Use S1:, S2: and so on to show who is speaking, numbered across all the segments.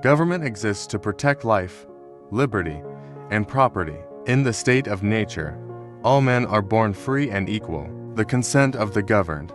S1: Government exists to protect life, liberty, and property. In the state of nature, all men are born free and equal. The consent of the governed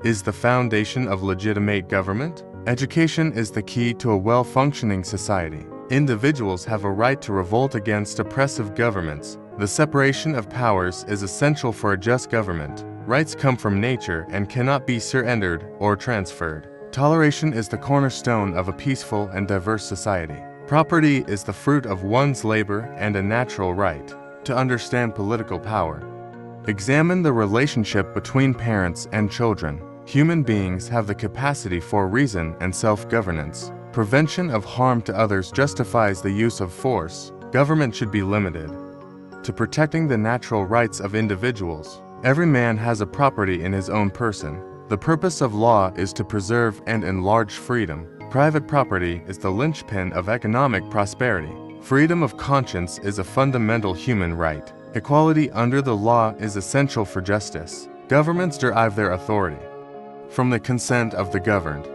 S1: is the foundation of legitimate government. Education is the key to a well-functioning society. Individuals have a right to revolt against oppressive governments. The separation of powers is essential for a just government. Rights come from nature and cannot be surrendered or transferred. Toleration is the cornerstone of a peaceful and diverse society. Property is the fruit of one's labor and a natural right. To understand political power, examine the relationship between parents and children. Human beings have the capacity for reason and self-governance. Prevention of harm to others justifies the use of force. Government should be limited to protecting the natural rights of individuals. Every man has a property in his own person. The purpose of law is to preserve and enlarge freedom. Private property is the linchpin of economic prosperity. Freedom of conscience is a fundamental human right. Equality under the law is essential for justice. Governments derive their authority from the consent of the governed.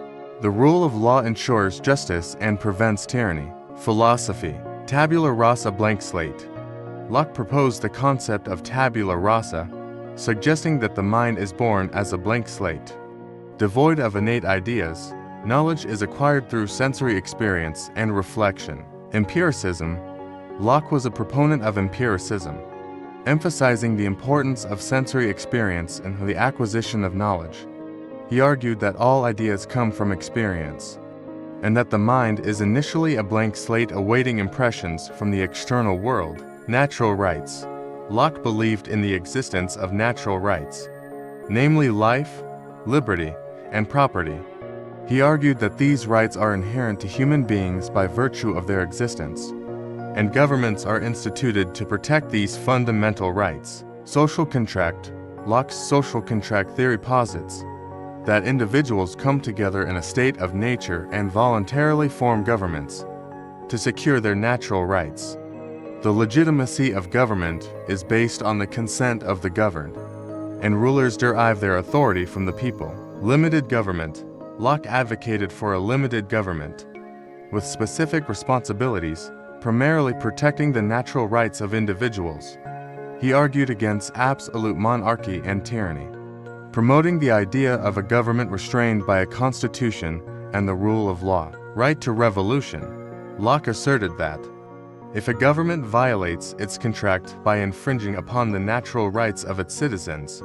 S1: The rule of law ensures justice and prevents tyranny. Philosophy. Tabula rasa, blank slate. Locke proposed the concept of tabula rasa, suggesting that the mind is born as a blank slate. Devoid of innate ideas, knowledge is acquired through sensory experience and reflection. Empiricism. Locke was a proponent of empiricism, emphasizing the importance of sensory experience in the acquisition of knowledge. He argued that all ideas come from experience, and that the mind is initially a blank slate awaiting impressions from the external world. Natural rights. Locke believed in the existence of natural rights, namely life, liberty, and property. He argued that these rights are inherent to human beings by virtue of their existence, and governments are instituted to protect these fundamental rights. Social contract. Locke's social contract theory posits that individuals come together in a state of nature and voluntarily form governments to secure their natural rights. The legitimacy of government is based on the consent of the governed, and rulers derive their authority from the people. Limited government. Locke advocated for a limited government with specific responsibilities, primarily protecting the natural rights of individuals. He argued against absolute monarchy and tyranny, promoting the idea of a government restrained by a constitution and the rule of law. Right to revolution. Locke asserted that if a government violates its contract by infringing upon the natural rights of its citizens,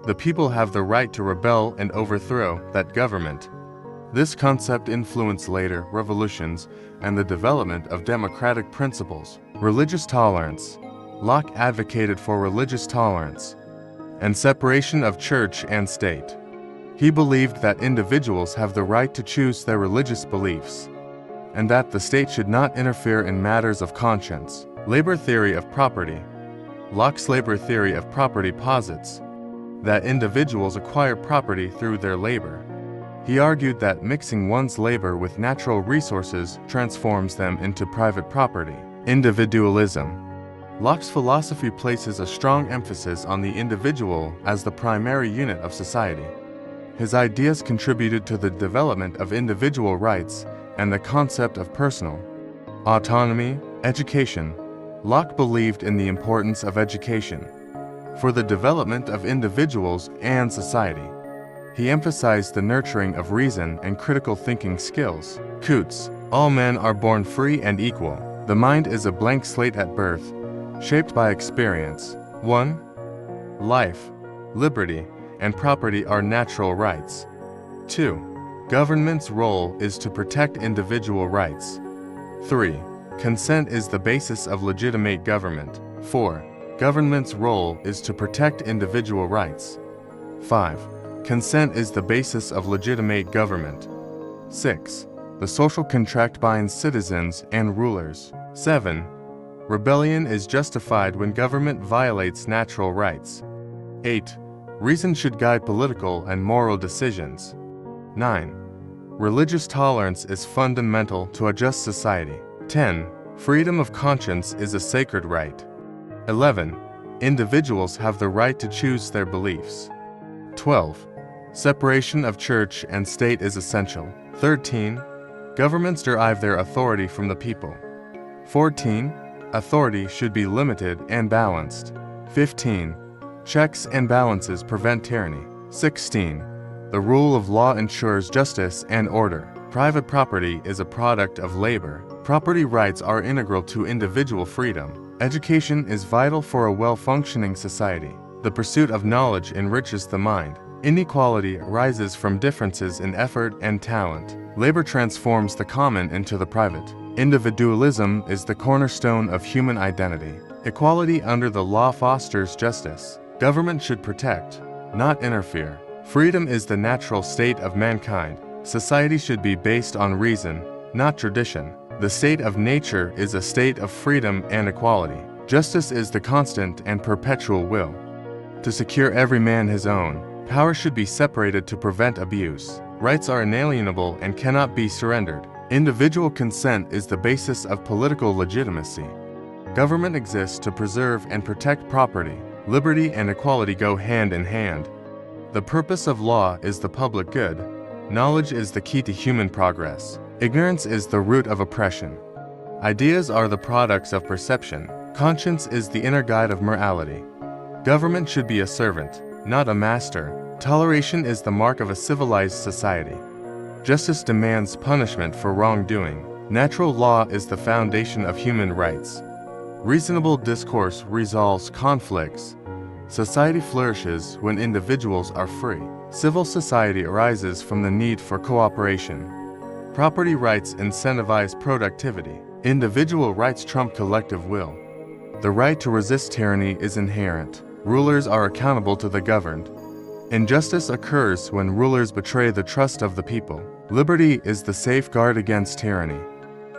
S1: the people have the right to rebel and overthrow that government. This concept influenced later revolutions and the development of democratic principles. Religious tolerance. Locke advocated for religious tolerance and separation of church and state. He believed that individuals have the right to choose their religious beliefs, and that the state should not interfere in matters of conscience. Labor theory of property. Locke's labor theory of property posits that individuals acquire property through their labor. He argued that mixing one's labor with natural resources transforms them into private property. Individualism. Locke's philosophy places a strong emphasis on the individual as the primary unit of society. His ideas contributed to the development of individual rights and the concept of personal autonomy. Education. Locke believed in the importance of education for the development of individuals and society. He emphasized the nurturing of reason and critical thinking skills. Coates. All men are born free and equal. The mind is a blank slate at birth, shaped by experience. 1. Life, liberty, and property are natural rights. 2. Government's role is to protect individual rights. 3. Consent is the basis of legitimate government. 4. Government's role is to protect individual rights. 5. Consent is the basis of legitimate government. 6. The social contract binds citizens and rulers. 7. Rebellion is justified when government violates natural rights. 8. Reason should guide political and moral decisions. 9. Religious tolerance is fundamental to a just society. 10. Freedom of conscience is a sacred right. 11. Individuals have the right to choose their beliefs. 12. Separation of church and state is essential. 13. Governments derive their authority from the people. 14. Authority should be limited and balanced. 15. Checks and balances prevent tyranny. 16. The rule of law ensures justice and order. Private property is a product of labor. Property rights are integral to individual freedom. Education is vital for a well-functioning society. The pursuit of knowledge enriches the mind. Inequality arises from differences in effort and talent. Labor transforms the common into the private. Individualism is the cornerstone of human identity. Equality under the law fosters justice. Government should protect, not interfere. Freedom is the natural state of mankind. Society should be based on reason, not tradition. The state of nature is a state of freedom and equality. Justice is the constant and perpetual will. To secure every man his own, power should be separated to prevent abuse. Rights are inalienable and cannot be surrendered. Individual consent is the basis of political legitimacy. Government exists to preserve and protect property. Liberty and equality go hand in hand. The purpose of law is the public good. Knowledge is the key to human progress. Ignorance is the root of oppression. Ideas are the products of perception. Conscience is the inner guide of morality. Government should be a servant, not a master. Toleration is the mark of a civilized society. Justice demands punishment for wrongdoing. Natural law is the foundation of human rights. Reasonable discourse resolves conflicts. Society flourishes when individuals are free. Civil society arises from the need for cooperation. Property rights incentivize productivity. Individual rights trump collective will. The right to resist tyranny is inherent. Rulers are accountable to the governed. Injustice occurs when rulers betray the trust of the people. Liberty is the safeguard against tyranny.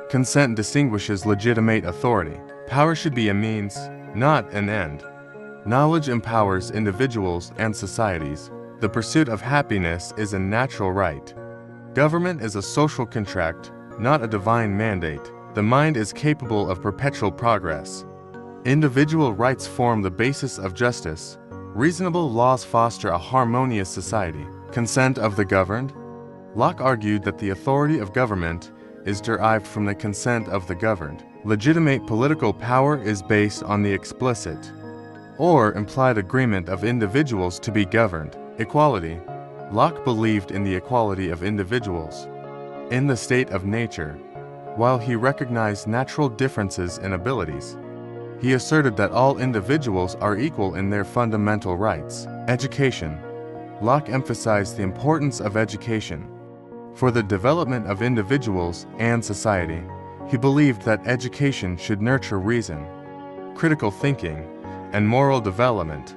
S1: Consent distinguishes legitimate authority. Power should be a means, not an end. Knowledge empowers individuals and societies. The pursuit of happiness is a natural right. Government is a social contract, not a divine mandate. The mind is capable of perpetual progress. Individual rights form the basis of justice. Reasonable laws foster a harmonious society. Consent of the governed. Locke argued that the authority of government is derived from the consent of the governed. Legitimate political power is based on the explicit or implied agreement of individuals to be governed. Equality. Locke believed in the equality of individuals in the state of nature. While he recognized natural differences in abilities, he asserted that all individuals are equal in their fundamental rights. Education. Locke emphasized the importance of education for the development of individuals and society. He believed that education should nurture reason, critical thinking, and moral development.